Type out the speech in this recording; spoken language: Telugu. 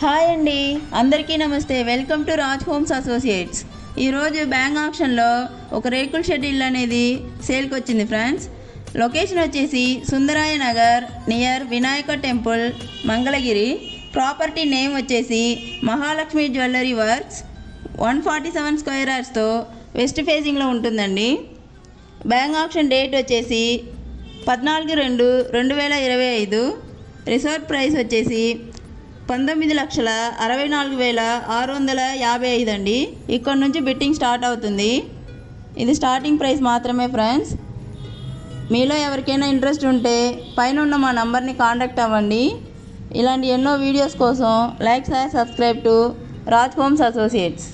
హాయ్ అండి, అందరికీ నమస్తే. Welcome to Raj homes associates. ఈరోజు బ్యాంక్ ఆప్షన్లో ఒక రేకుల షెడ్ ఇల్లు అనేది సేల్కి వచ్చింది ఫ్రెండ్స్. లొకేషన్ వచ్చేసి Sundaraya Nagar near Vinayaka temple, Mangalagiri. Property name వచ్చేసి మహాలక్ష్మి జ్యువెలరీ వర్క్స్. 147 స్క్వేర్ యార్డ్స్తో వెస్ట్ ఫేసింగ్లో ఉంటుందండి. బ్యాంక్ ఆప్షన్ డేట్ వచ్చేసి 14/2/2025. రిజర్వ్ ప్రైస్ వచ్చేసి 19,64,655 అండి. ఇక్కడ నుంచి బిట్టింగ్ స్టార్ట్ అవుతుంది. ఇది స్టార్టింగ్ ప్రైస్ మాత్రమే ఫ్రెండ్స్. మీలో ఎవరికైనా ఇంట్రెస్ట్ ఉంటే పైన ఉన్న మా నంబర్ని కాంటాక్ట్ అవ్వండి. ఇలాంటి ఎన్నో వీడియోస్ కోసం like, share, subscribe to Raj homes associates.